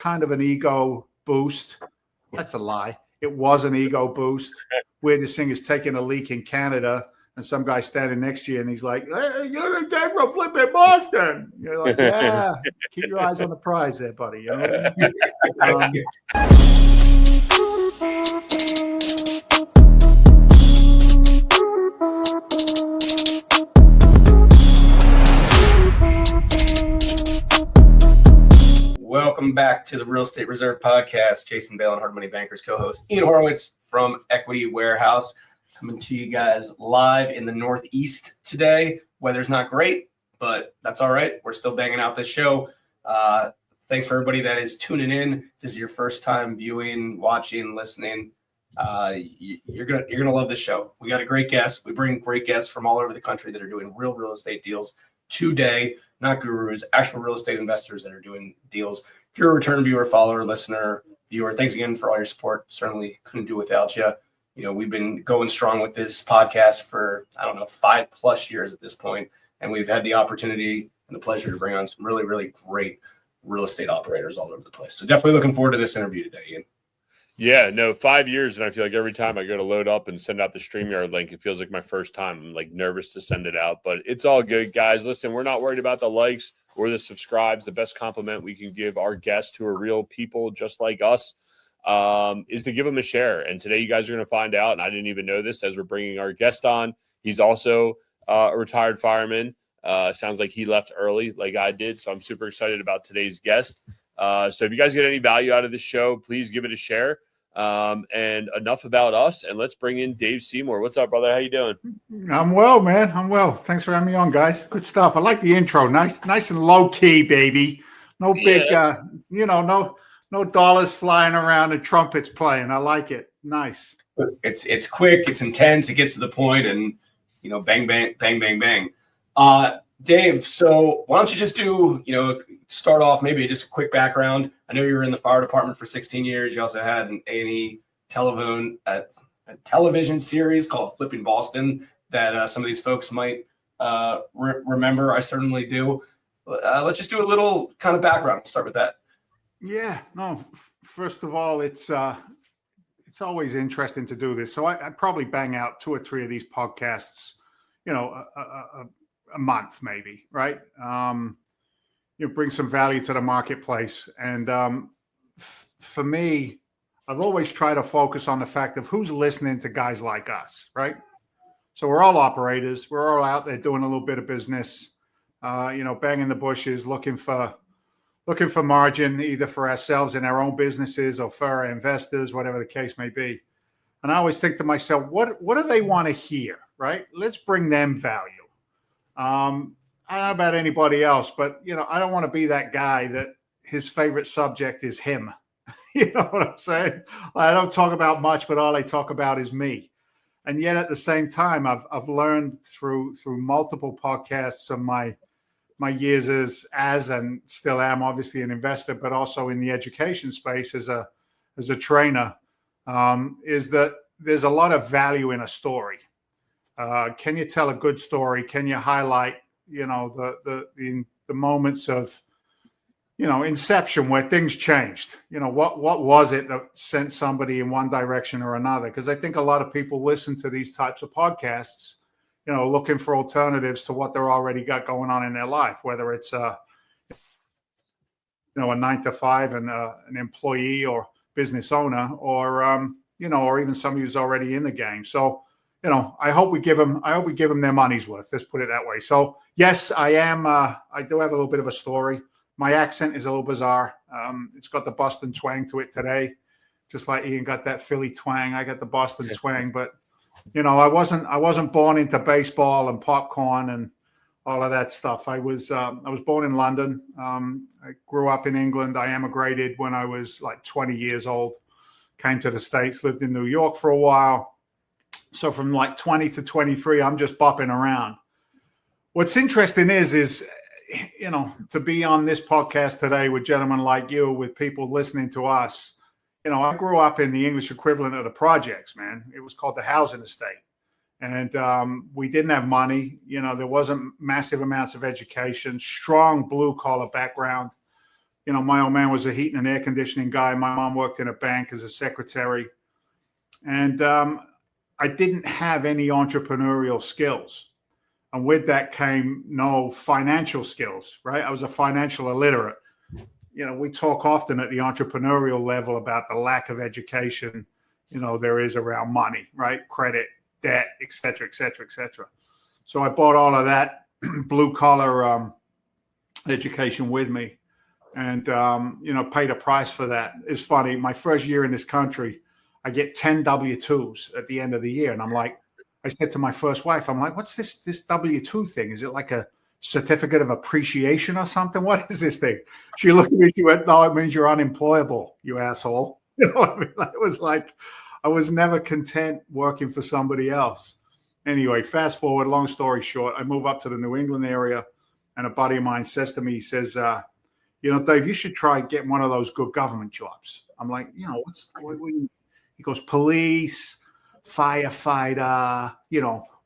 kind of an ego boost. That's a lie. It was an ego boost. Weirdest thing is taking a leak in Canada and some guy standing next to you and he's like, "Hey, you're the guy from flipping Boston." You're like, "Yeah, keep your eyes on the prize there, buddy." You know what I mean? Welcome back to the Real Estate Reserve Podcast. Jason Bale and Hard Money Bankers co-host Ian Horowitz from Equity Warehouse coming to you guys live in the Northeast today. Weather's not great, but that's all right. We're still banging out this show. Thanks for everybody that is tuning in. If this is your first time viewing, watching, listening, you're gonna love this show. We got a great guest. We bring great guests from all over the country that are doing real estate deals today. Not gurus, actual real estate investors that are doing deals. If you're a return viewer, follower, listener, viewer, thanks again for all your support. Certainly couldn't do without you. You know, we've been going strong with this podcast for, 5+ years at this point. And we've had the opportunity and the pleasure to bring on some really great real estate operators all over the place. So definitely looking forward to this interview today, Ian. Yeah, no, 5 years, and I feel like every time I go to load up and send out the StreamYard link, it feels like my first time. I'm like nervous to send it out, but it's all good, guys. Listen, we're not worried about the likes or the subscribes. The best compliment we can give our guests who are real people just like us is to give them a share. And today you guys are going to find out, and I didn't even know this as we're bringing our guest on. He's also a retired fireman. Sounds like he left early like I did, so I'm super excited about today's guest. So if you guys get any value out of this show, please give it a share. And enough about us, and let's bring in Dave Seymour. What's up, brother? How you doing? I'm well, man. I'm well. Thanks for having me on, guys. Good stuff. I like the intro. Nice and low key, baby. No big, no dollars flying around and trumpets playing. I like it. Nice. It's quick. It's intense. It gets to the point, and bang, bang, bang, bang, bang. Dave, so why don't you just do, start off maybe just a quick background. I know you were in the fire department for 16 years. You also had an A&E television series called Flipping Boston that some of these folks might remember. I certainly do. Let's just do a little kind of background. Start with that. Yeah, no, first of all, it's always interesting to do this. So I'd probably bang out 2 or 3 of these podcasts, a month maybe, right? Bring some value to the marketplace. And for me, I've always tried to focus on the fact of who's listening to guys like us, right? So we're all operators. We're all out there doing a little bit of business, banging the bushes, looking for margin, either for ourselves in our own businesses or for our investors, whatever the case may be. And I always think to myself, what do they want to hear, right? Let's bring them value. I don't know about anybody else, but, I don't want to be that guy that his favorite subject is him. You know what I'm saying? I don't talk about much, but all I talk about is me. And yet at the same time, I've learned through multiple podcasts of my years as and still am obviously an investor, but also in the education space as a trainer, is that there's a lot of value in a story. Can you tell a good story? Can you highlight, the moments of, inception where things changed? What was it that sent somebody in one direction or another? Because I think a lot of people listen to these types of podcasts, looking for alternatives to what they're already got going on in their life, whether it's a 9-to-5 and an employee or business owner, or or even somebody who's already in the game. So, I hope we give them their money's worth. Let's put it that way. So yes, I am. I do have a little bit of a story. My accent is a little bizarre. It's got the Boston twang to it today, just like Ian got that Philly twang. I got the Boston twang, but I wasn't born into baseball and popcorn and all of that stuff. I was born in London. I grew up in England. I emigrated when I was like 20 years old. Came to the States, lived in New York for a while. So from like 20 to 23, I'm just bopping around. What's interesting is, to be on this podcast today with gentlemen like you, with people listening to us. I grew up in the English equivalent of the projects, man. It was called the housing estate. And we didn't have money. There wasn't massive amounts of education, strong blue collar background. my old man was a heating and air conditioning guy. My mom worked in a bank as a secretary. And I didn't have any entrepreneurial skills. And with that came no financial skills, right? I was a financial illiterate. We talk often at the entrepreneurial level about the lack of education, there is around money, right? Credit, debt, et cetera, et cetera, et cetera. So I bought all of that blue collar education with me and, paid a price for that. It's funny. My first year in this country, I get 10 W-2s at the end of the year. And I said to my first wife, I'm like, what's this W-2 thing? Is it like a certificate of appreciation or something? What is this thing? She looked at me, she went, no, it means you're unemployable, you asshole. You know what I mean? It was like, I was never content working for somebody else. Anyway, fast forward, long story short, I move up to the New England area and a buddy of mine says to me, he says, Dave, you should try getting one of those good government jobs. I'm like, he goes, police, firefighter,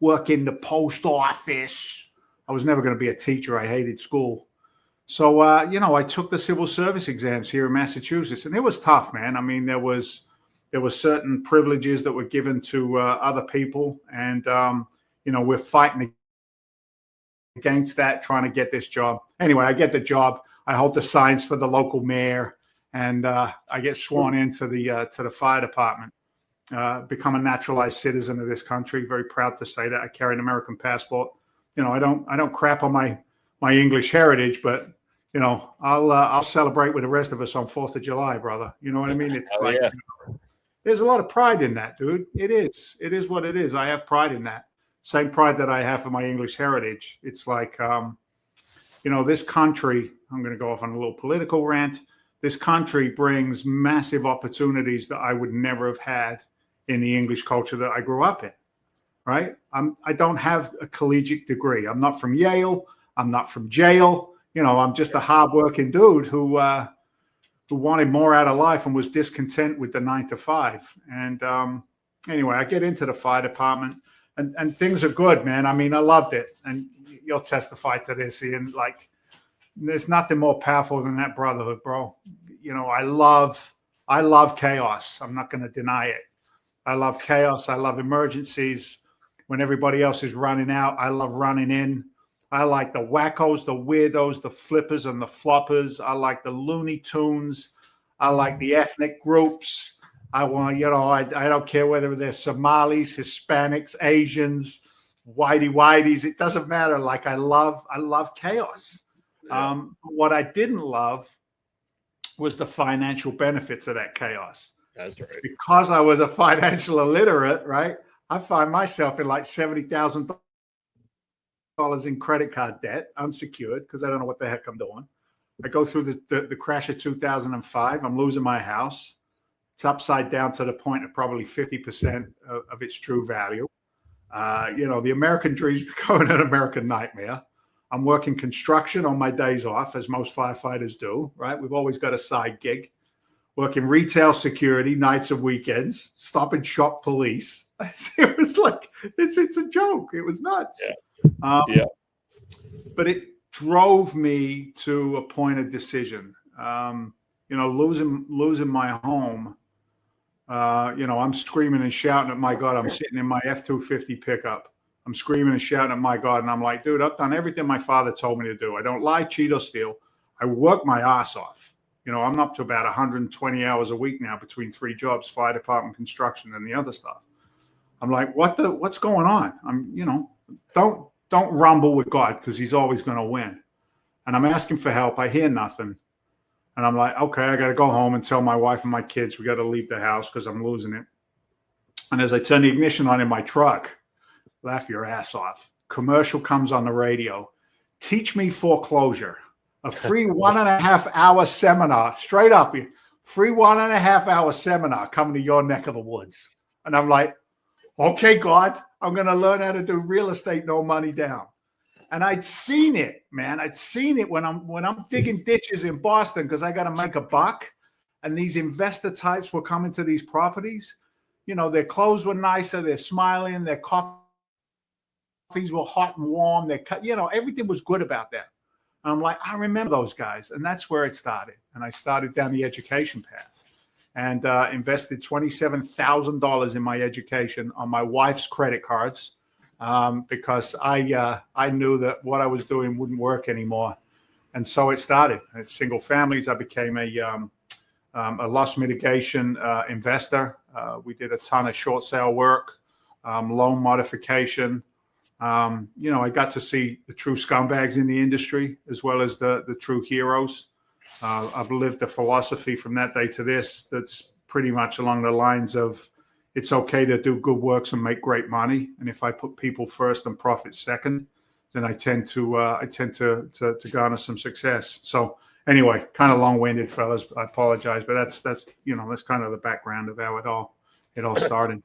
work in the post office. I was never going to be a teacher. I hated school. So, I took the civil service exams here in Massachusetts, and it was tough, man. I mean, there was certain privileges that were given to other people, and, we're fighting against that, trying to get this job. Anyway, I get the job. I hold the signs for the local mayor, and I get sworn into the fire department. Become a naturalized citizen of this country. Very proud to say that. I carry an American passport. I don't crap on my English heritage, but I'll celebrate with the rest of us on 4th of July, brother. You know what I mean? It's like there's a lot of pride in that, dude. It is what it is. I have pride in that. Same pride that I have for my English heritage. It's like this country. I'm going to go off on a little political rant. This country brings massive opportunities that I would never have had in the English culture that I grew up in, right? I don't have a collegiate degree. I'm not from Yale. I'm not from jail. I'm just a hardworking dude who wanted more out of life and was discontent with the 9 to 5. And anyway, I get into the fire department and things are good, man. I mean, I loved it. And you'll testify to this, Ian. Like, there's nothing more powerful than that brotherhood, bro. I love chaos. I'm not going to deny it. I love chaos. I love emergencies. When everybody else is running out, I love running in. I like the wackos, the weirdos, the flippers and the floppers. I like the Looney Tunes. I like the ethnic groups. I want, I don't care whether they're Somalis, Hispanics, Asians, whiteies. It doesn't matter. Like, I love chaos. Yeah. What I didn't love was the financial benefits of that chaos. That's right. Because I was a financial illiterate, right? I find myself in like $70,000 in credit card debt, unsecured, because I don't know what the heck I'm doing. I go through the crash of 2005. I'm losing my house. It's upside down to the point of probably 50% of its true value. The American dream is becoming an American nightmare. I'm working construction on my days off, as most firefighters do, right? We've always got a side gig. Working retail security nights and weekends, stop and shop police. It was like, it's a joke. It was nuts. Yeah. But it drove me to a point of decision. Losing my home, I'm screaming and shouting at my God. I'm sitting in my F-250 pickup. I'm screaming and shouting at my God. And I'm like, dude, I've done everything my father told me to do. I don't lie, cheat, or steal. I work my ass off. I'm up to about 120 hours a week now between 3 jobs, fire department, construction, and the other stuff. I'm like, what's going on? Don't rumble with God, because he's always going to win. And I'm asking for help. I hear nothing. And I'm like, okay, I got to go home and tell my wife and my kids we got to leave the house because I'm losing it. And as I turn the ignition on in my truck, laugh your ass off. Commercial comes on the radio. Teach me foreclosure. A free 1.5 hour seminar, straight up, free 1.5 hour seminar coming to your neck of the woods. And I'm like, okay, God, I'm going to learn how to do real estate, no money down. And I'd seen it, man. I'd seen it when I'm digging ditches in Boston because I got to make a buck. And these investor types were coming to these properties. Their clothes were nicer. They're smiling. Their coffees were hot and warm. Everything was good about them. I'm like, I remember those guys. And that's where it started. and I started down the education path and invested $27,000 in my education on my wife's credit cards because I knew that what I was doing wouldn't work anymore. And so it started. At single families, I became a loss mitigation investor. We did a ton of short sale work, loan modification. I got to see the true scumbags in the industry as well as the true heroes. I've lived a philosophy from that day to this that's pretty much along the lines of it's okay to do good works and make great money. And if I put people first and profit second, then I tend to garner some success. So anyway, kind of long-winded, fellas. I apologize, but that's kind of the background of how it all started.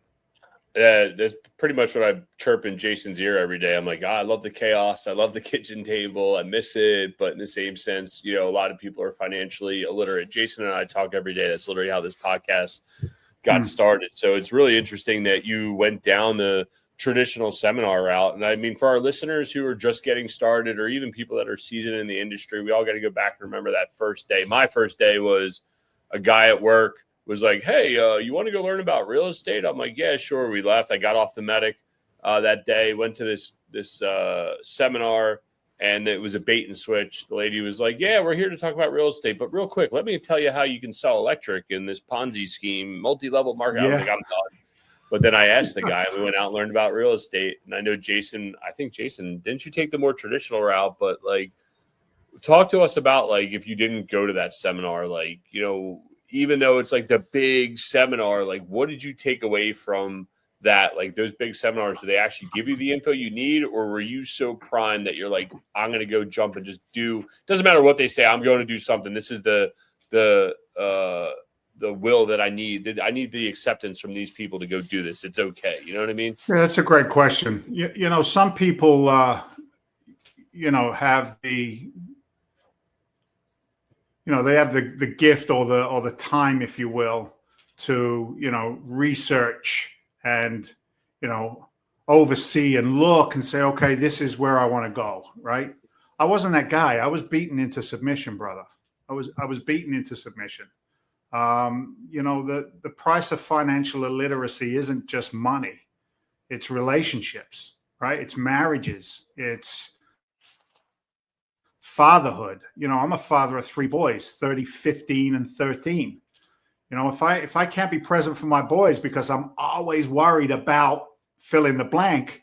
That's pretty much what I chirp in Jason's ear every day. I'm like, I love the chaos. I love the kitchen table. I miss it. But in the same sense, a lot of people are financially illiterate. Jason and I talk every day. That's literally how this podcast got started. So it's really interesting that you went down the traditional seminar route. And I mean, for our listeners who are just getting started or even people that are seasoned in the industry, we all got to go back and remember that first day. My first day was a guy at work was like, hey, you want to go learn about real estate? I'm like, yeah, sure. We left. I got off the medic that day, went to this seminar, and it was a bait and switch. The lady was like, yeah, we're here to talk about real estate, but real quick, let me tell you how you can sell electric in this Ponzi scheme, multi-level market. I was like, I'm done. But then I asked the guy, we went out and learned about real estate. And I know Jason, didn't you take the more traditional route? But like, talk to us about like, if you didn't go to that seminar, like, even though it's like the big seminar, like what did you take away from that? Like those big seminars, do they actually give you the info you need? Or were you so primed that you're like, I'm going to go jump and just do, doesn't matter what they say, I'm going to do something. This is the will that I need. I need the acceptance from these people to go do this. It's okay. You know what I mean? Yeah, that's a great question. Some people, have the, they have the gift or the time, if you will, to, research and, oversee and look and say, okay, this is where I want to go. Right. I wasn't that guy. I was beaten into submission, brother. I was beaten into submission. The price of financial illiteracy isn't just money. It's relationships, right? It's marriages. It's fatherhood. I'm a father of 3 boys, 30, 15, and 13. If I can't be present for my boys because I'm always worried about fill in the blank,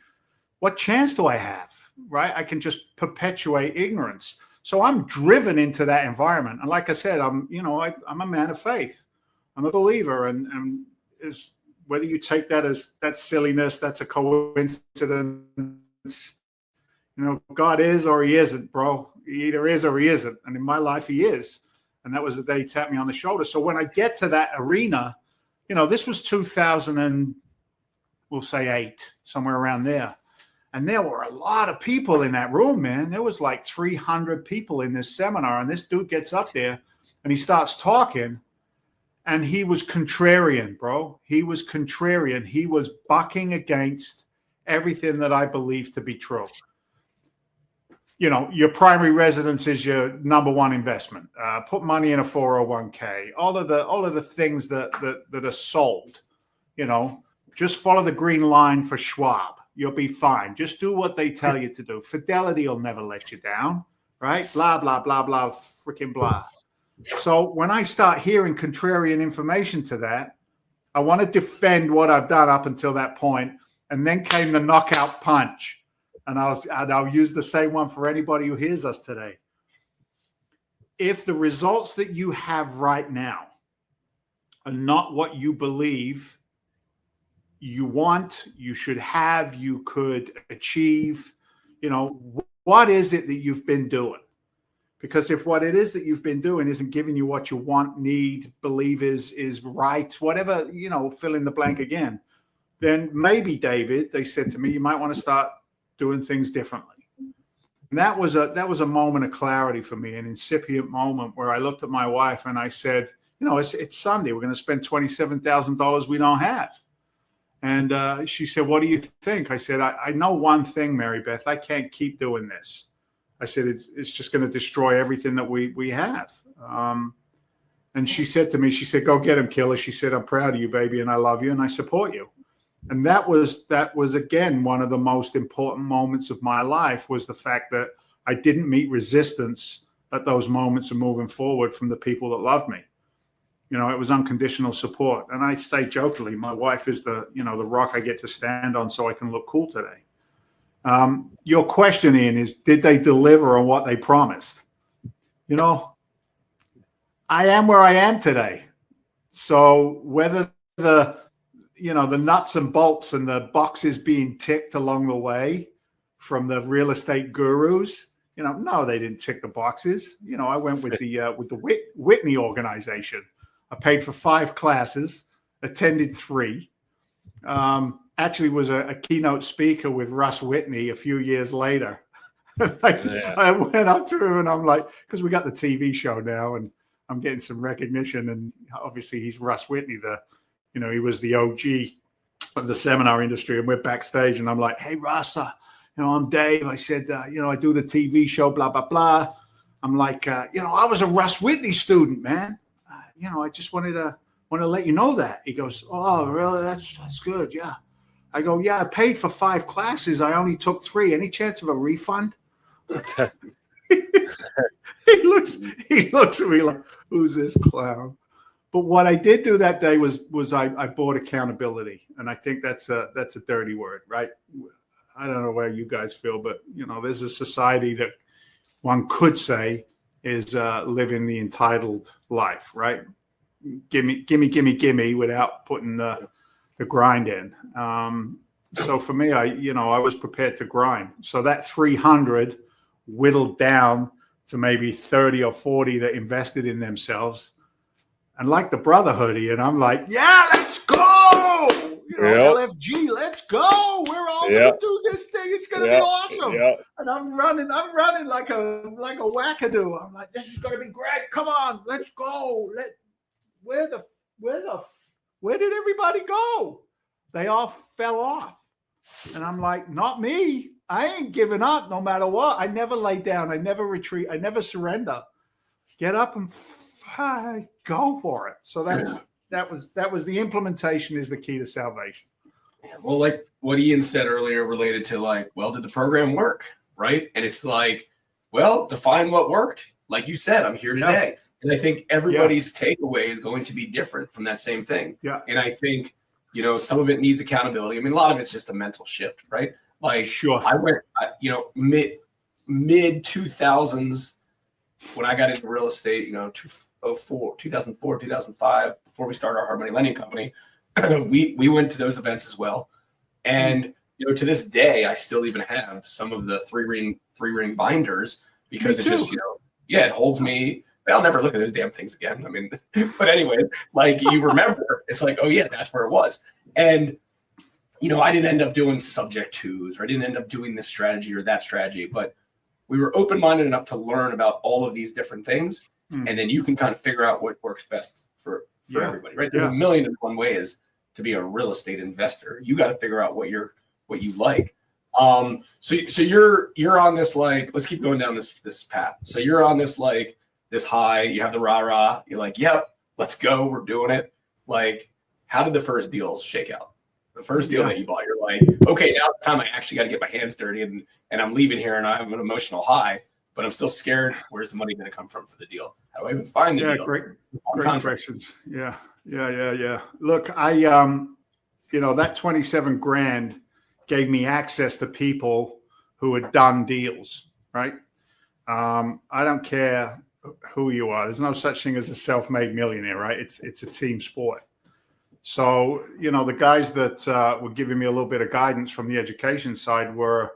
what chance do I have, right? I can just perpetuate ignorance. So I'm driven into that environment. And like I said, I'm a man of faith. I'm a believer. And is whether you take that as that silliness, that's a coincidence. God is or he isn't, bro. He either is or he isn't. And in my life, he is. And that was the day he tapped me on the shoulder. So when I get to that arena, this was 2000 and we'll say 8, somewhere around there. And there were a lot of people in that room, man. There was like 300 people in this seminar. And this dude gets up there and he starts talking. And he was contrarian, bro. He was contrarian. He was bucking against everything that I believe to be true. Your primary residence is your number one investment. Put money in a 401k. All of the things that are sold. Just follow the green line for Schwab. You'll be fine. Just do what they tell you to do. Fidelity will never let you down, right? Blah, blah, blah, blah, freaking blah. So when I start hearing contrarian information to that, I want to defend what I've done up until that point. And then came the knockout punch. And I'll use the same one for anybody who hears us today. If the results that you have right now are not what you believe you want, you should have, you could achieve, what is it that you've been doing? Because if what it is that you've been doing isn't giving you what you want, need, believe is right, whatever, fill in the blank again, then maybe, David, they said to me, you might want to start doing things differently. And that was a moment of clarity for me, an incipient moment where I looked at my wife and I said, it's Sunday. We're going to spend $27,000 we don't have. And she said, what do you think? I said, I know one thing, Mary Beth, I can't keep doing this. I said, it's just going to destroy everything that we have. And she said to me, she said, "Go get him, killer." She said, "I'm proud of you, baby, and I love you, and I support you." And that was again one of the most important moments of my life, was the fact that I didn't meet resistance at those moments of moving forward from the people that loved me. You know, it was unconditional support. And I say jokingly, my wife is the rock I get to stand on so I can look cool today. Your question, Ian, is did they deliver on what they promised? You know, I am where I am today. So whether the nuts and bolts and the boxes being ticked along the way from the real estate gurus, no, they didn't tick the boxes. I went with the Whitney organization. I paid for 5 classes, attended 3. Actually was a keynote speaker with Russ Whitney a few years later. I went up to him and I'm like, because we got the TV show now and I'm getting some recognition. And obviously he's Russ Whitney, he was the OG of the seminar industry. And we're backstage and I'm like, "Hey, Russ, I'm Dave." I said, I do the TV show, blah, blah, blah. I'm like, I was a Russ Whitney student, man. I just want to let you know that. He goes, "Oh, really? That's good. Yeah." I go, "Yeah, I paid for 5 classes. I only took 3. Any chance of a refund?" He looks at me like, "Who's this clown?" But what I did do that day was I bought accountability. And I think that's a dirty word, right? I don't know where you guys feel, but there's a society that one could say is living the entitled life, right? Gimme without putting the grind in. So for me, I was prepared to grind. So that 300 whittled down to maybe 30 or 40 that invested in themselves. And like the brotherhood, and I'm like, "Yeah, let's go. LFG, let's go. We're all gonna do this thing. It's gonna be awesome." And I'm running like a wackadoo. I'm like, "This is gonna be great. Come on, let's go. Where did everybody go? They all fell off." And I'm like, "Not me. I ain't giving up no matter what. I never lay down. I never retreat. I never surrender. Get up and go for it." So that was the implementation is the key to salvation. Well, like what Ian said earlier related to like, well, did the program work? Right. And it's like, well, define what worked. Like you said, I'm here today. Yeah. And I think everybody's takeaway is going to be different from that same thing. Yeah. And I think, some of it needs accountability. I mean, a lot of it's just a mental shift, right? Like, sure. I went, mid 2000s when I got into real estate, 2004, 2005, before we started our hard money lending company, we went to those events as well. And, to this day, I still even have some of the three ring binders because it just, it holds me. I'll never look at those damn things again. I mean, but anyway, like you remember, it's like, oh yeah, that's where it was. And, I didn't end up doing subject twos, or I didn't end up doing this strategy or that strategy, but we were open-minded enough to learn about all of these different things. And then you can kind of figure out what works best for everybody, right? There's a million and one ways to be a real estate investor. You got to figure out what you like. So you're on this, like, let's keep going down this path. So you're on this, like, this high, you have the rah-rah, you're like, "Yep, let's go, we're doing it." Like, how did the first deal shake out? The first deal that you bought, you're like, "Okay, now it's time I actually got to get my hands dirty and I'm leaving here and I have an emotional high, but I'm still scared. Where's the money going to come from for the deal? How do I even find the deal?" Great questions. Yeah. Look, I, that 27 grand gave me access to people who had done deals, right? I don't care who you are. There's no such thing as a self-made millionaire, right? It's a team sport. So, the guys that were giving me a little bit of guidance from the education side were,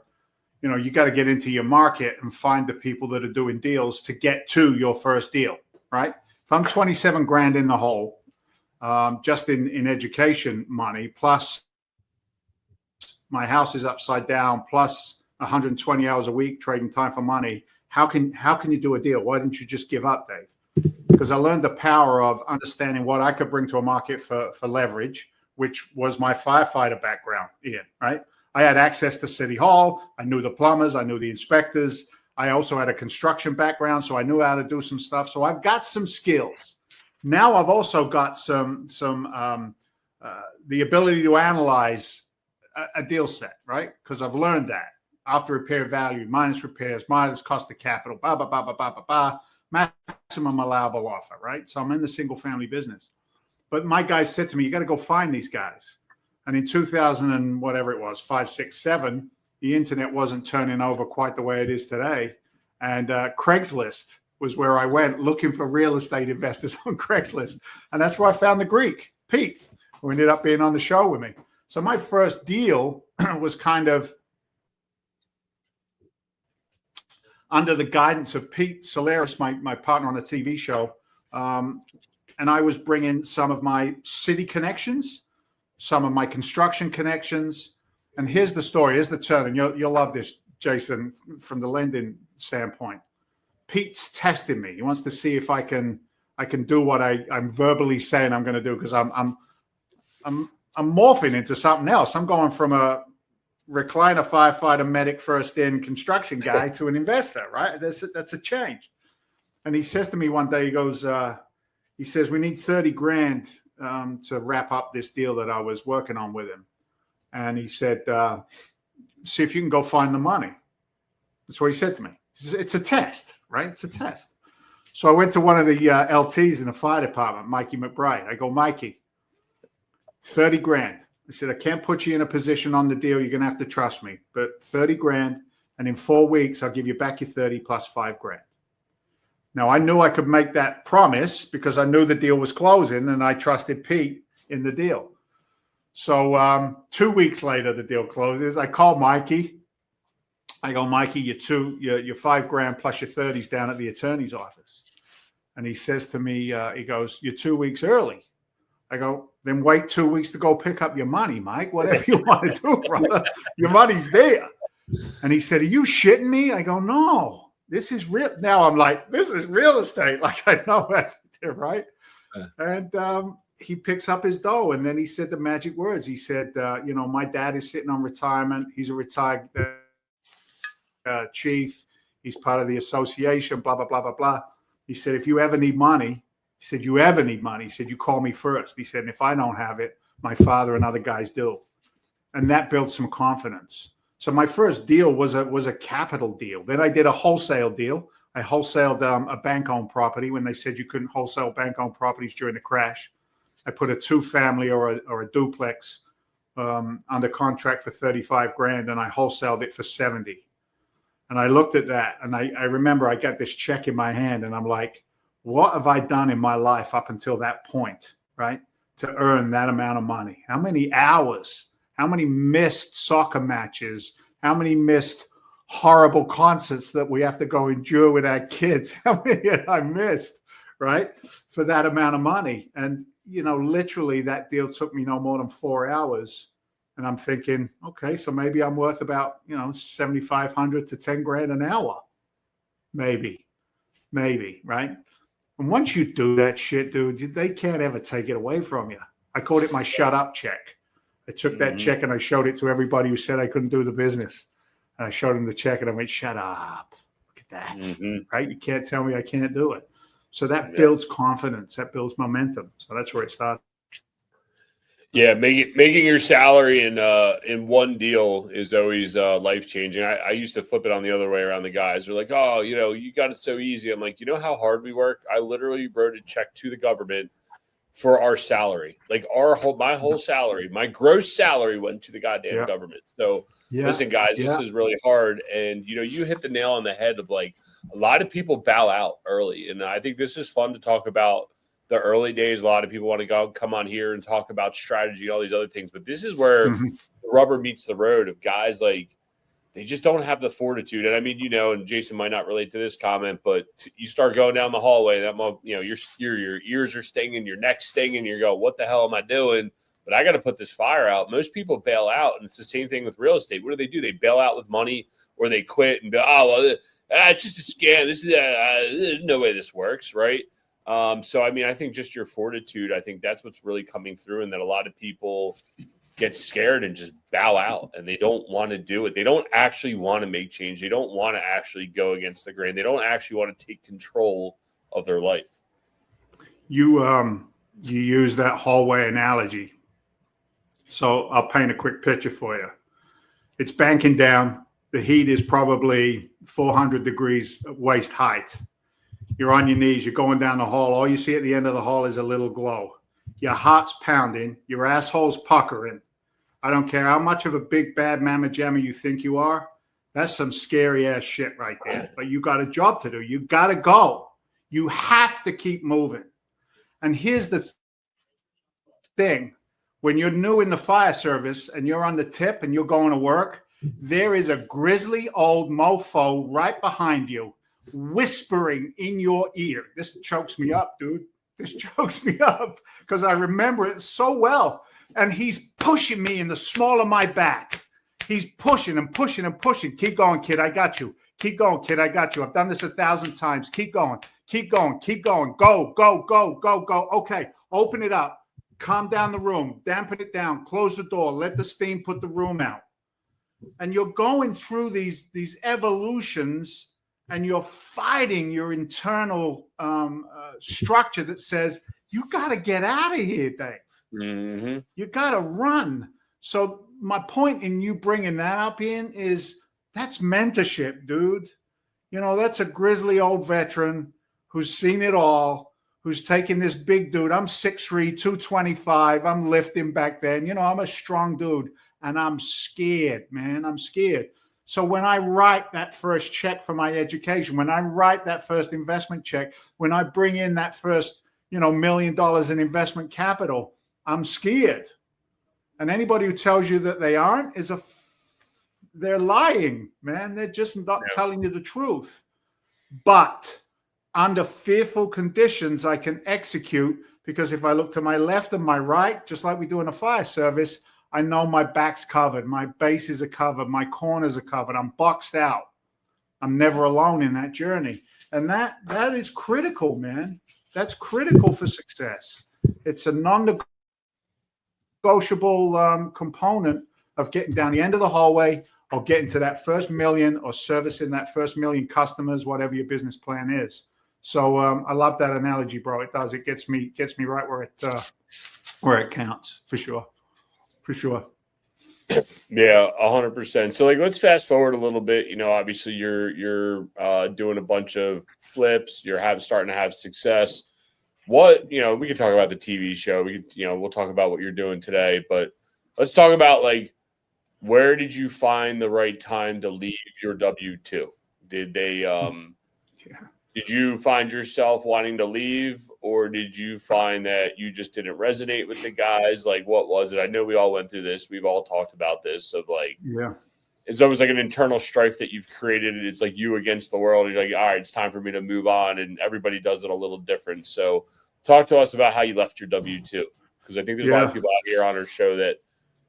you got to get into your market and find the people that are doing deals to get to your first deal, right? If I'm 27 grand in the hole, just in education money, plus my house is upside down, plus 120 hours a week trading time for money, how can you do a deal? Why didn't you just give up, Dave? Because I learned the power of understanding what I could bring to a market for leverage, which was my firefighter background, Ian, right? I had access to City Hall. I knew the plumbers. I knew the inspectors. I also had a construction background, so I knew how to do some stuff. So I've got some skills. Now I've also got the ability to analyze a deal set, right? Because I've learned that after repair value minus repairs minus cost of capital, blah blah blah blah blah blah blah, maximum allowable offer, right? So I'm in the single family business. But my guys said to me, "You got to go find these guys." And in 2000 and whatever it was, 5, 6, 7, the internet wasn't turning over quite the way it is today. And Craigslist was where I went looking for real estate investors on Craigslist. And that's where I found the Greek, Pete, who ended up being on the show with me. So my first deal was kind of under the guidance of Pete Solaris, my partner on the TV show. And I was bringing some of my city connections, some of my construction connections. And here's the story. Here's the turn. And you'll love this, Jason, from the lending standpoint. Pete's testing me. He wants to see if I can do what I'm verbally saying I'm going to do, because I'm morphing into something else. I'm going from a recliner firefighter medic first in construction guy to an investor, right? That's a change. And he says to me one day, he says, "We need 30 grand to wrap up this deal that I was working on with him." And he said, "See if you can go find the money." That's what he said to me. He says, "It's a test, right? It's a test." So I went to one of the LTs in the fire department, Mikey McBride. I go, "Mikey, 30 grand. I said, I can't put you in a position on the deal. You're going to have to trust me, but 30 grand. And in 4 weeks, I'll give you back your 30 plus 5 grand. Now, I knew I could make that promise because I knew the deal was closing and I trusted Pete in the deal. So 2 weeks later, the deal closes. I call Mikey. I go, "Mikey, your 5 grand plus your 30's down at the attorney's office." And he says to me, he goes, "You're 2 weeks early." I go, "Then wait 2 weeks to go pick up your money, Mike. Whatever you want to do, brother. Your money's there." And he said, "Are you shitting me?" I go, "No, this is real." Now I'm like, this is real estate. Like, I know that, right? And he picks up his dough. And then he said the magic words. He said, "My dad is sitting on retirement. He's a retired chief. He's part of the association, blah, blah, blah, blah, blah." He said, "If you ever need money," he said, he said, "you call me first." He said, "And if I don't have it, my father and other guys do." And that built some confidence. So my first deal was a capital deal. Then I did a wholesale deal. I wholesaled a bank-owned property when they said you couldn't wholesale bank-owned properties during the crash. I put a 2-family or a duplex under contract for 35 grand, and I wholesaled it for 70. And I looked at that, and I remember I got this check in my hand, and I'm like, what have I done in my life up until that point, right, to earn that amount of money? How many hours? How many missed soccer matches? How many missed horrible concerts that we have to go endure with our kids? How many had I missed, right, for that amount of money? And, literally that deal took me no more than 4 hours. And I'm thinking, okay, so maybe I'm worth about, 7,500 to 10 grand an hour. Maybe, right? And once you do that shit, dude, they can't ever take it away from you. I called it my shut up check. I took that check and I showed it to everybody who said I couldn't do the business. And I showed them the check and I went, "Shut up. Look at that." Right? You can't tell me I can't do it. So that builds confidence. That builds momentum. So that's where it started. Yeah, making your salary in one deal is always life changing. I used to flip it on the other way around. The guys are like, "Oh, you got it so easy." I'm like, you know how hard we work? I literally wrote a check to the government for our salary. Like my whole salary, my gross salary went to the goddamn government. So listen, guys, this is really hard. And you hit the nail on the head of like a lot of people bow out early, and I think this is fun to talk about. The early days, a lot of people want to come on here and talk about strategy, all these other things. But this is where the rubber meets the road of guys like they just don't have the fortitude. And I mean, and Jason might not relate to this comment, but you start going down the hallway, your ears are stinging, your neck's stinging, you go, "What the hell am I doing?" But I got to put this fire out. Most people bail out, and it's the same thing with real estate. What do? They bail out with money, or they quit and go, "Oh, well, it's just a scam. There's no way this works," right? So, I mean, I think just your fortitude, I think that's what's really coming through, and that a lot of people get scared and just bow out and they don't want to do it. They don't actually want to make change. They don't want to actually go against the grain. They don't actually want to take control of their life. you use that hallway analogy. So I'll paint a quick picture for you. It's banking down. The heat is probably 400 degrees waist height. You're on your knees. You're going down the hall. All you see at the end of the hall is a little glow. Your heart's pounding. Your asshole's puckering. I don't care how much of a big bad mamma jamma you think you are. That's some scary ass shit right there. But you got a job to do. You got to go. You have to keep moving. And here's the thing. When you're new in the fire service and you're on the tip and you're going to work, there is a grizzly old mofo right behind you whispering in your ear. This chokes me up, dude. This chokes me up because I remember it so well. And he's pushing me in the small of my back. He's pushing and pushing and pushing. Keep going, kid. I got you. Keep going, kid. I got you. I've done this 1,000 times. Keep going. Keep going. Keep going. Go, go, go, go, go. Okay. Open it up. Calm down the room. Dampen it down. Close the door. Let the steam put the room out. And you're going through these evolutions and you're fighting your internal structure that says, you got to get out of here, Dave. Mm-hmm. You got to run. So my point in you bringing that up in is that's mentorship, dude. You know, that's a grizzly old veteran who's seen it all, who's taking this big dude. I'm 6'3", 225. I'm lifting back then. You know, I'm a strong dude and I'm scared, man. I'm scared. So when I write that first check for my education, when I write that first investment check, when I bring in that first, $1 million in investment capital, I'm scared. And anybody who tells you that they aren't they're lying, man. They're just not telling you the truth. But under fearful conditions, I can execute because if I look to my left and my right, just like we do in a fire service, I know my back's covered. My bases are covered. My corners are covered. I'm boxed out. I'm never alone in that journey. And that is critical, man. That's critical for success. It's a non-negotiable component of getting down the end of the hallway or getting to that first million or servicing that first million customers, whatever your business plan is. So I love that analogy, bro. It does. It gets me right where it counts for sure. For sure. Yeah, 100%. So let's fast forward a little bit. Obviously you're doing a bunch of flips. You're starting to have success. What, we could talk about the TV show. We'll talk about what you're doing today, but let's talk about where did you find the right time to leave your W-2? Did they, Did you find yourself wanting to leave, or did you find that you just didn't resonate with the guys? What was it? I know we all went through this. We've all talked about this of it's almost like an internal strife that you've created. It's like you against the world. You're like, all right, it's time for me to move on. And everybody does it a little different. So talk to us about how you left your W-2. Because I think there's a lot of people out here on our show that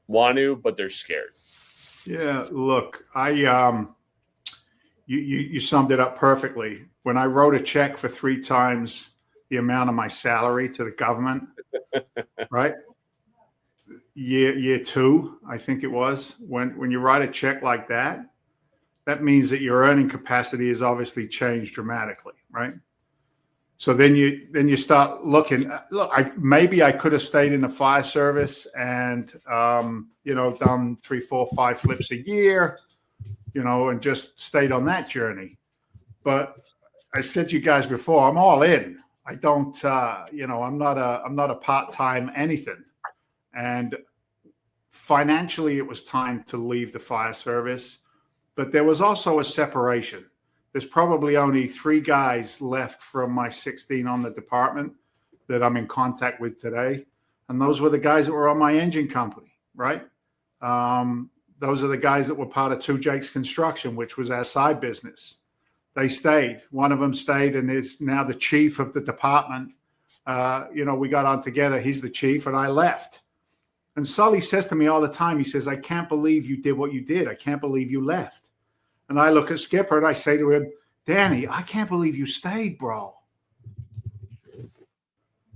want to, but they're scared. Yeah, look, you summed it up perfectly. When I wrote a check for 3 times the amount of my salary to the government, right? Year 2, I think it was. When you write a check like that, that means that your earning capacity has obviously changed dramatically, right? So then you start looking. Look, maybe I could have stayed in the fire service and done 3, 4, 5 flips a year, and just stayed on that journey. But I said to you guys before, I'm all in. I don't, I'm not a part-time anything. And financially, it was time to leave the fire service. But there was also a separation. There's probably only 3 guys left from my 16 on the department that I'm in contact with today. And those were the guys that were on my engine company, right? Those are the guys that were part of Two Jakes Construction, which was our side business. They stayed. One of them stayed and is now the chief of the department. We got on together. He's the chief and I left. And Sully says to me all the time, he says, I can't believe you did what you did. I can't believe you left. And I look at Skipper and I say to him, Danny, I can't believe you stayed, bro.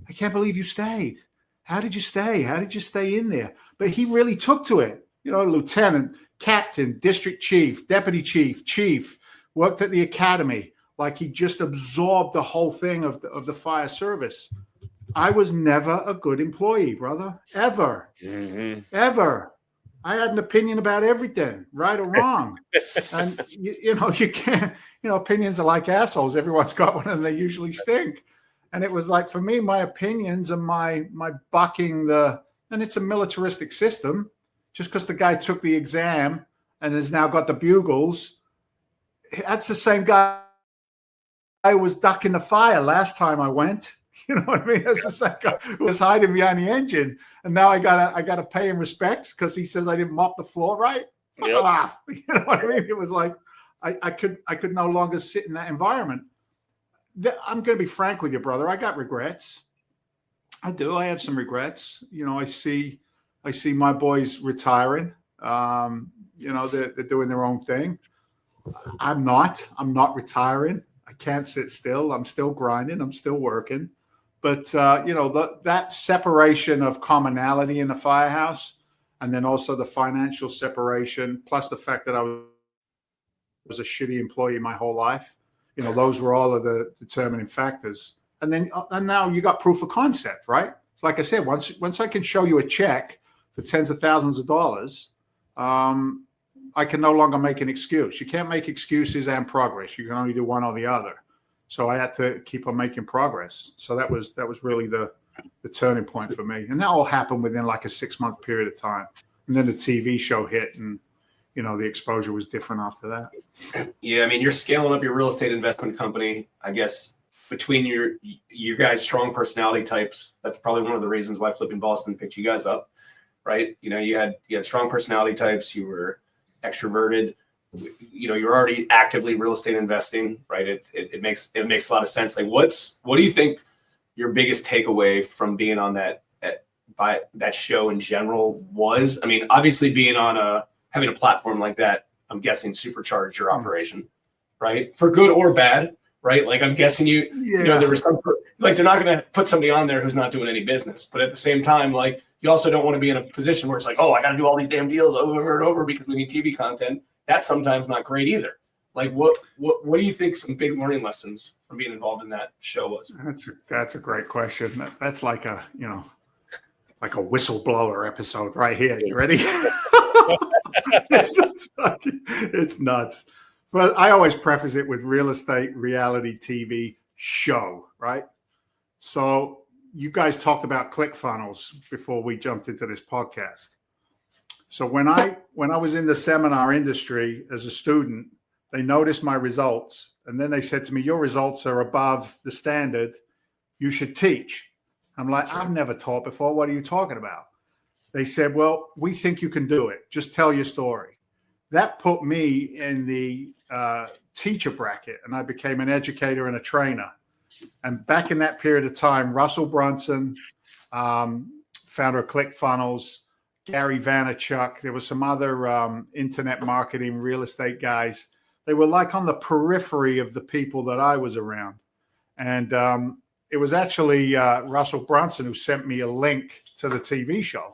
I can't believe you stayed. How did you stay? How did you stay in there? But he really took to it. Lieutenant, captain, district chief, deputy chief, worked at the academy. Like he just absorbed the whole thing of the fire service. I was never a good employee, brother. Ever. Mhm. Ever. I had an opinion about everything, right or wrong. And you can't, opinions are like assholes. Everyone's got one and they usually stink. And it was like, for me, my opinions and my bucking and it's a militaristic system. Just because the guy took the exam and has now got the bugles, that's the same guy who was ducking the fire last time I went. You know what I mean? That's the same guy who was hiding behind the engine. And now I gotta pay him respects because he says I didn't mop the floor right. Fuck off. You know what I mean? It was like I could no longer sit in that environment. I'm going to be frank with you, brother. I got regrets. I do. I have some regrets. I see my boys retiring. They're doing their own thing. I'm not retiring. I can't sit still. I'm still grinding. I'm still working. But that separation of commonality in the firehouse, and then also the financial separation, plus the fact that I was a shitty employee my whole life. Those were all of the determining factors. And now you got proof of concept, right? It's like I said, once I can show you a check for tens of thousands of dollars, I can no longer make an excuse. You can't make excuses and progress. You can only do one or the other. So I had to keep on making progress. So that was really the turning point for me. And that all happened within like a 6-month period of time. And then the TV show hit, and the exposure was different after that. Yeah, I mean, you're scaling up your real estate investment company. I guess between your guys' strong personality types, that's probably one of the reasons why Flipping Boston picked you guys up, right? You had strong personality types. You were extroverted. You're already actively real estate investing, right? It makes a lot of sense. Like, what do you think your biggest takeaway from being on that show in general was? I mean, obviously having a platform like that, I'm guessing supercharged your operation, right? For good or bad, right? Like, I'm guessing there was some, like, they're not going to put somebody on there who's not doing any business, but at the same time, like, you also don't want to be in a position where it's like, oh, I got to do all these damn deals over and over because we need TV content. That's sometimes not great either. Like, what do you think some big learning lessons from being involved in that show was? That's a great question. That's like a whistleblower episode right here. You ready? It's nuts. But I always preface it with real estate reality TV show, right? So you guys talked about ClickFunnels before we jumped into this podcast. So when I was in the seminar industry as a student, they noticed my results, and then they said to me, "Your results are above the standard. You should teach." I'm like, "I've never taught before. What are you talking about?" They said, "Well, we think you can do it. Just tell your story." That put me in the teacher bracket, and I became an educator and a trainer. And back in that period of time, Russell Brunson, founder of ClickFunnels, Gary Vaynerchuk, there was some other internet marketing real estate guys. They were like on the periphery of the people that I was around. And it was actually Russell Brunson who sent me a link to the TV show.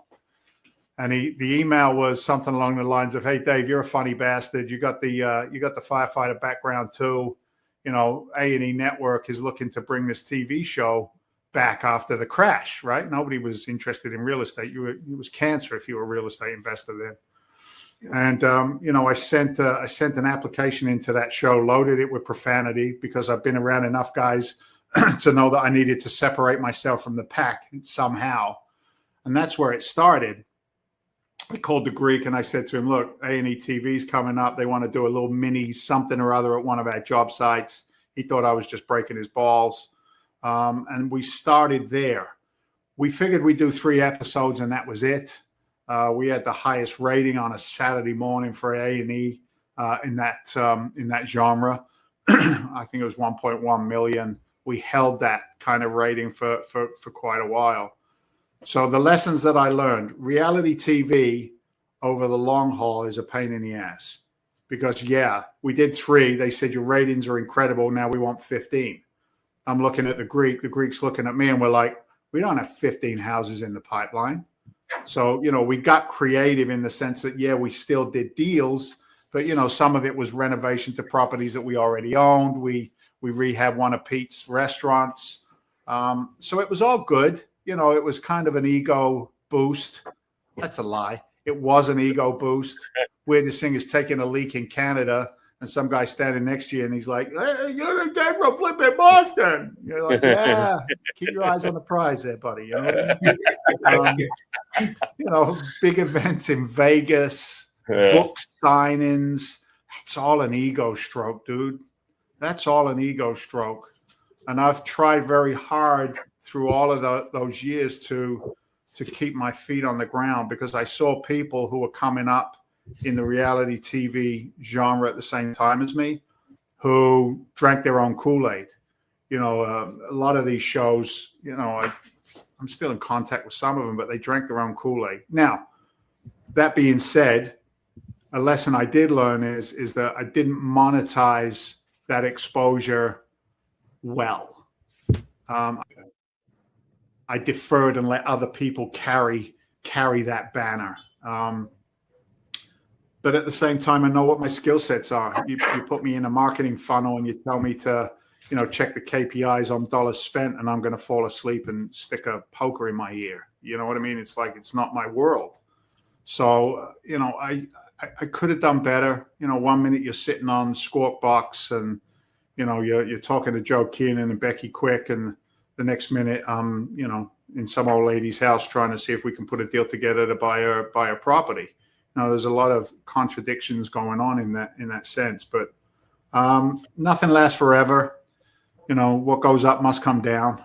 And the email was something along the lines of, "Hey, Dave, you're a funny bastard. You got the firefighter background too. A&E Network is looking to bring this TV show back after the crash, right? Nobody was interested in real estate. It was cancer if you were a real estate investor then." Yeah. And I sent an application into that show, loaded it with profanity because I've been around enough guys to know that I needed to separate myself from the pack somehow, and that's where it started. I called the Greek and I said to him, "Look, A&E TV's coming up. They want to do a little mini something or other at one of our job sites." He thought I was just breaking his balls. And we started there. We figured we'd do 3 episodes and that was it. We had the highest rating on a Saturday morning for A&E in that genre. I think it was 1.1 million. We held that kind of rating for quite a while. So the lessons that I learned: reality TV over the long haul is a pain in the ass, because we did 3. They said your ratings are incredible. Now we want 15. I'm looking at the Greek. The Greek's looking at me, and we're like, we don't have 15 houses in the pipeline. So, we got creative in the sense that, we still did deals, but, some of it was renovation to properties that we already owned. We rehabbed one of Pete's restaurants. So it was all good. You know, it was kind of an ego boost. That's a lie. It was an ego boost. Weirdest thing is taking a leak in Canada and some guy standing next to you and he's like, "Hey, you're the guy from flipping Boston." You're like, "Yeah, keep your eyes on the prize there, buddy." You know what I mean? You know, big events in Vegas, book signings. It's all an ego stroke, dude. That's all an ego stroke. And I've tried very hard through all of those years to keep my feet on the ground, because I saw people who were coming up in the reality TV genre at the same time as me who drank their own Kool-Aid. You know, a lot of these shows, you know, I'm still in contact with some of them, but they drank their own Kool-Aid. Now, that being said, a lesson I did learn is that I didn't monetize that exposure well. I deferred and let other people carry that banner. But at the same time, I know what my skill sets are. You put me in a marketing funnel and you tell me to, you know, check the KPIs on dollars spent, and I'm going to fall asleep and stick a poker in my ear. You know what I mean? It's like, it's not my world. So, you know, I could have done better. You know, 1 minute you're sitting on Squawk Box and, you know, you're talking to Joe Keenan and Becky Quick, and the next minute you know, in some old lady's house trying to see if we can put a deal together to buy a property. Now, there's a lot of contradictions going on in that sense, but nothing lasts forever. You know, what goes up must come down.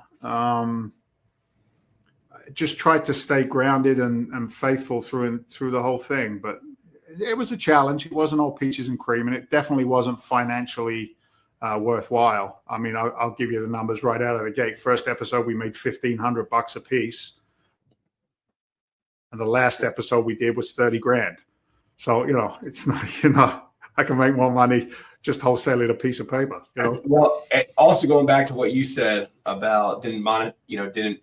Just tried to stay grounded and faithful through the whole thing, but it was a challenge. It wasn't all peaches and cream, and it definitely wasn't financially worthwhile. I mean, I'll give you the numbers right out of the gate. First episode, we made $1,500 a piece. And the last episode we did was 30 grand. So, you know, it's not, you know, I can make more money just wholesaling a piece of paper, you know? Well, also going back to what you said about didn't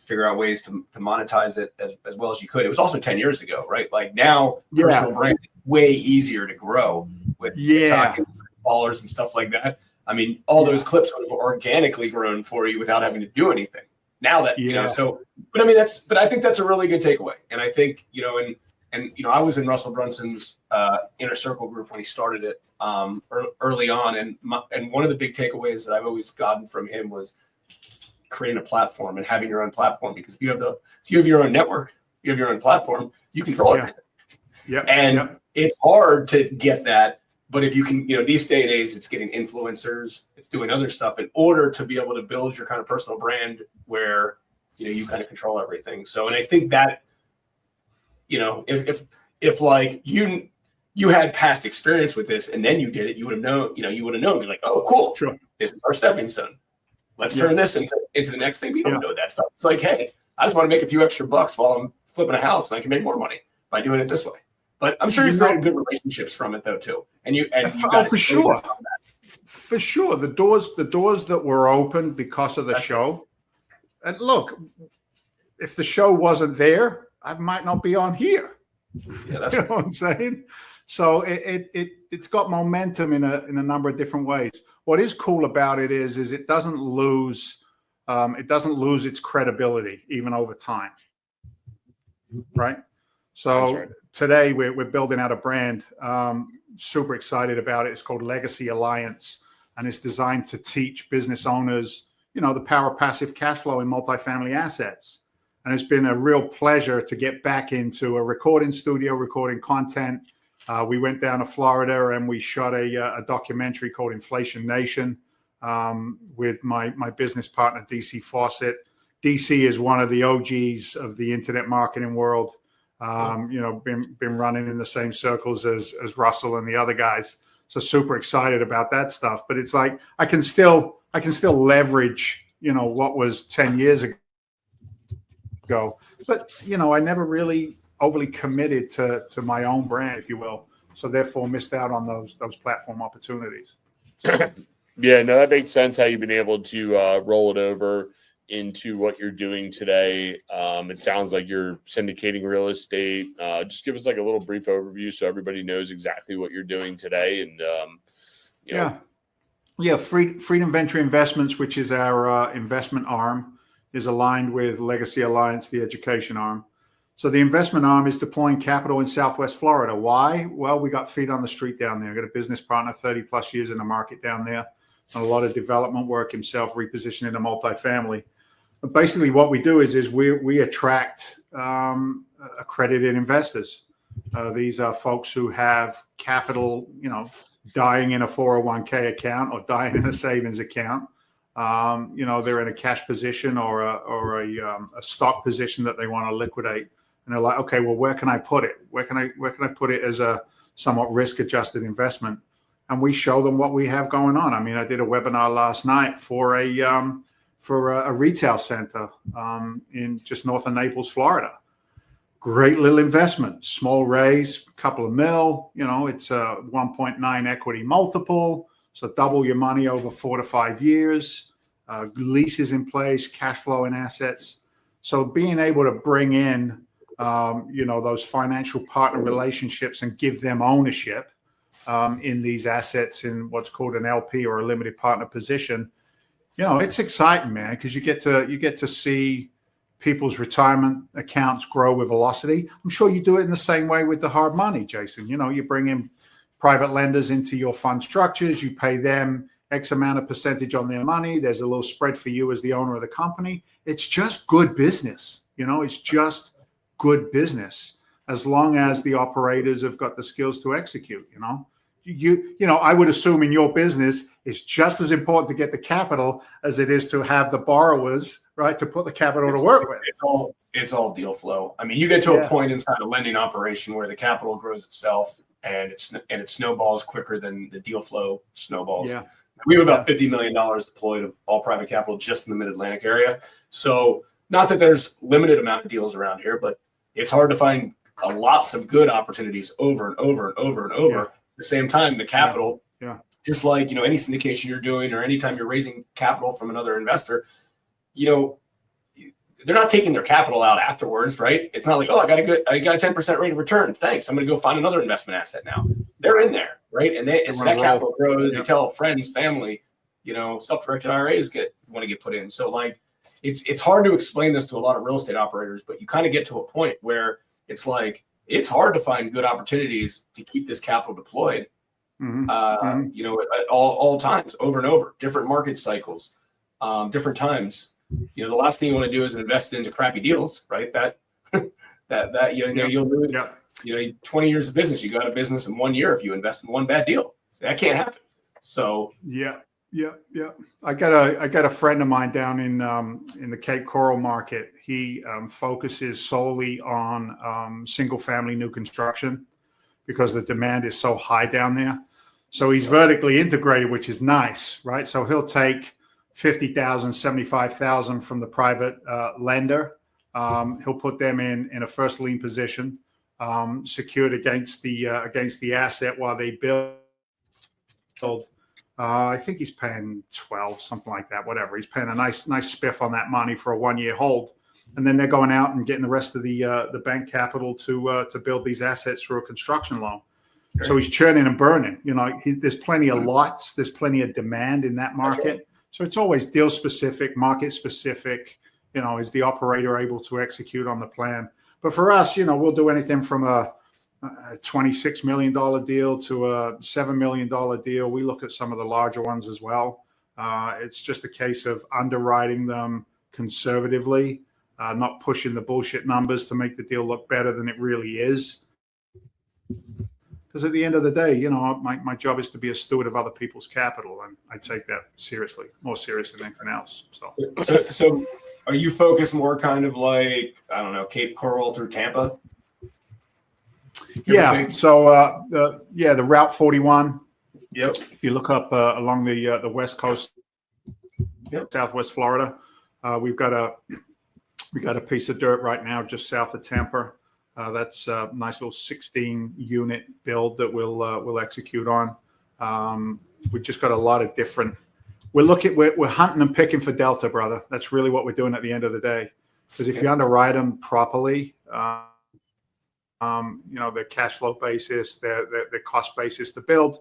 figure out ways to monetize it as well as you could. It was also 10 years ago, right? Like now, personal brand is way easier to grow with TikTok and followers and stuff like that. I mean, all those clips would have organically grown for you without having to do anything. Now that, you know, so, but I mean, I think that's a really good takeaway. And I think, you know, and, you know, I was in Russell Brunson's inner circle group when he started it early on. And one of the big takeaways that I've always gotten from him was creating a platform and having your own platform, because if you have your own network, you have your own platform, you control everything. It's hard to get that. But if you can, you know, these days, it's getting influencers, it's doing other stuff in order to be able to build your kind of personal brand where, you know, you kind of control everything. So, and I think that, you know, if like you had past experience with this and then you did it, you would have known, be like, oh, cool. Sure. This is our stepping stone. Let's turn this into the next thing. We don't know that stuff. It's like, hey, I just want to make a few extra bucks while I'm flipping a house and I can make more money by doing it this way. But I'm sure you've created good relationships from it though too. For sure. The doors that were open because of the show. And look, if the show wasn't there, I might not be on here. Yeah, that's, you know what I'm saying? So it's got momentum in a number of different ways. What is cool about it is it doesn't lose its credibility even over time. Right? So today we're building out a brand. Super excited about it. It's called Legacy Alliance, and it's designed to teach business owners, you know, the power of passive cash flow in multifamily assets. And it's been a real pleasure to get back into a recording studio, recording content. We went down to Florida and we shot a documentary called Inflation Nation with my business partner, DC Fawcett. DC is one of the OGs of the internet marketing world. You know, been running in the same circles as Russell and the other guys. So super excited about that stuff. But it's like I can still leverage, you know, what was 10 years ago. But you know, I never really overly committed to my own brand, if you will. So therefore missed out on those platform opportunities. Yeah, no, that makes sense how you've been able to roll it over into what you're doing today. It sounds like you're syndicating real estate. Just give us like a little brief overview so everybody knows exactly what you're doing today. And Freedom Venture Investments, which is our investment arm. is aligned with Legacy Alliance, the education arm. So the investment arm is deploying capital in Southwest Florida. Why? Well, we got feet on the street down there. Got a business partner, 30 plus years in the market down there, and a lot of development work himself, repositioning the multifamily. But basically what we do is we attract accredited investors. These are folks who have capital, dying in a 401k account or dying in a savings account. They're in a cash position or a stock position that they want to liquidate. And they're like, okay, well, where can I put it? Where can I put it as a somewhat risk-adjusted investment? And we show them what we have going on. I mean, I did a webinar last night for a retail center in just north of Naples, Florida. Great little investment, small raise, couple of mil. It's a 1.9 equity multiple, so double your money over 4 to 5 years. Leases in place, cash flow and assets. So being able to bring in those financial partner relationships and give them ownership in these assets in what's called an LP or a limited partner position, it's exciting, man, because you get to see people's retirement accounts grow with velocity. I'm sure you do it in the same way with the hard money, Jason. You bring in private lenders into your fund structures, you pay them X amount of percentage on their money. There's a little spread for you as the owner of the company. It's just good business. It's just good business as long as the operators have got the skills to execute. I would assume in your business, it's just as important to get the capital as it is to have the borrowers, right, to put the capital to work with. It's all deal flow. I mean, you get to a point inside a lending operation where the capital grows itself and it snowballs quicker than the deal flow snowballs. Yeah. We have about $50 million deployed of all private capital just in the Mid-Atlantic area. So not that there's limited amount of deals around here, but it's hard to find lots of good opportunities over and over and over and over. At the same time, the capital, just like any syndication you're doing or anytime you're raising capital from another investor, they're not taking their capital out afterwards, right? It's not like, oh, I got a 10% rate of return. Thanks. I'm going to go find another investment asset now. They're in there, right? And so that capital grows. They tell friends, family, self-directed IRAs want to get put in. So it's hard to explain this to a lot of real estate operators, but you kind of get to a point where it's like, it's hard to find good opportunities to keep this capital deployed, at all times, over and over, different market cycles, different times. The last thing you want to do is invest into crappy deals, right? You'll lose. 20 years of business, you got a business in 1 year if you invest in one bad deal. So that can't happen. So yeah. I got a friend of mine down in the Cape Coral market. He focuses solely on single family new construction because the demand is so high down there. So he's vertically integrated, which is nice, right? So he'll take 50,000, 75,000 from the private lender. He'll put them in a first lien position, secured against the asset while they build. I think he's paying 12, something like that, whatever. He's paying a nice spiff on that money for a 1 year hold. And then they're going out and getting the rest of the bank capital to build these assets through a construction loan. Sure. So he's churning and burning. There's plenty of lots. There's plenty of demand in that market. Right. So it's always deal specific, market specific. Is the operator able to execute on the plan? But for us, we'll do anything from a $26 million deal to a $7 million deal. We look at some of the larger ones as well. It's just a case of underwriting them conservatively, not pushing the bullshit numbers to make the deal look better than it really is. Because at the end of the day, my job is to be a steward of other people's capital, and I take that seriously, more seriously than anything else. So are you focused more kind of like, I don't know, Cape Coral through Tampa? Yeah. So the Route 41. Yep. If you look up along the west coast, Southwest Florida, we've got a piece of dirt right now just south of Tampa. That's a nice little 16-unit build that we'll execute on. We've just got a lot of different. We're hunting and picking for Delta, brother. That's really what we're doing at the end of the day. Because if you underwrite them properly, their cash flow basis, their cost basis to build,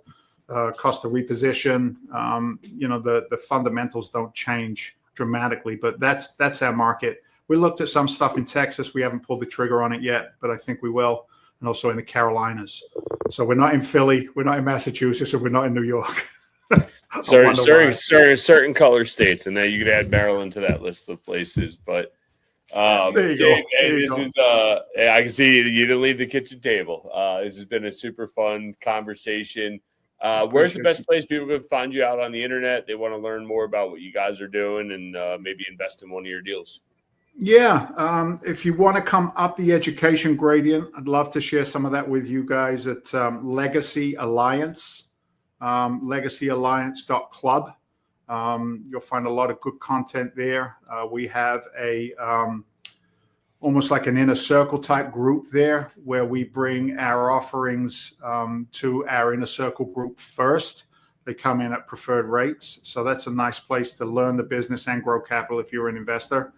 cost to reposition, the fundamentals don't change dramatically. But that's our market. We looked at some stuff in Texas. We haven't pulled the trigger on it yet, but I think we will. And also in the Carolinas. So we're not in Philly, we're not in Massachusetts, and we're not in New York. certain color states, and then you could add Maryland to that list of places. But there you Dave, go. hey, this is I can see you didn't leave the kitchen table. This has been a super fun conversation. Where's the best place people can find you out on the internet? They want to learn more about what you guys are doing and maybe invest in one of your deals. Yeah, if you want to come up the education gradient, I'd love to share some of that with you guys at Legacy Alliance, legacyalliance.club. You'll find a lot of good content there. We have a almost like an inner circle type group there where we bring our offerings to our inner circle group first. They come in at preferred rates. So that's a nice place to learn the business and grow capital if you're an investor.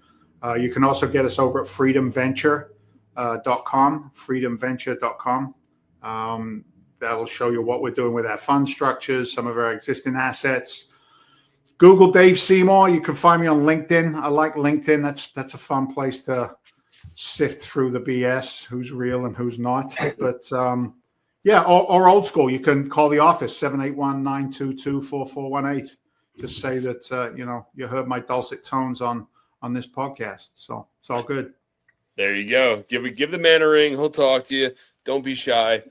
You can also get us over at freedomventure.com, freedomventure.com. That'll show you what we're doing with our fund structures, some of our existing assets. Google Dave Seymour. You can find me on LinkedIn. I like LinkedIn. That's a fun place to sift through the BS, who's real and who's not. But yeah, or old school. You can call the office, 781-922-4418. Just say that, you heard my dulcet tones on this podcast. So it's all good. There you go. Give the man a ring. He'll talk to you. Don't be shy.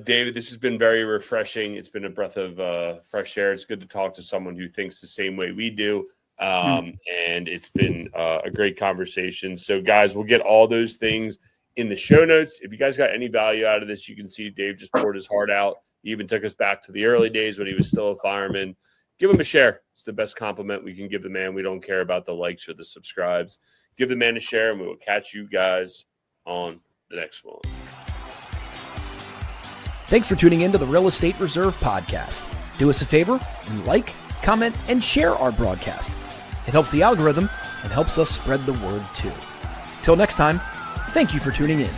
David, this has been very refreshing. It's been a breath of fresh air. It's good to talk to someone who thinks the same way we do. And it's been a great conversation. So guys, we'll get all those things in the show notes. If you guys got any value out of this, you can see Dave just poured his heart out. He even took us back to the early days when he was still a fireman. Give him a share. It's the best compliment we can give the man. We don't care about the likes or the subscribes. Give the man a share, and we will catch you guys on the next one. Thanks for tuning in to the Real Estate Reserve Podcast. Do us a favor and like, comment, and share our broadcast. It helps the algorithm and helps us spread the word too. Till next time, thank you for tuning in.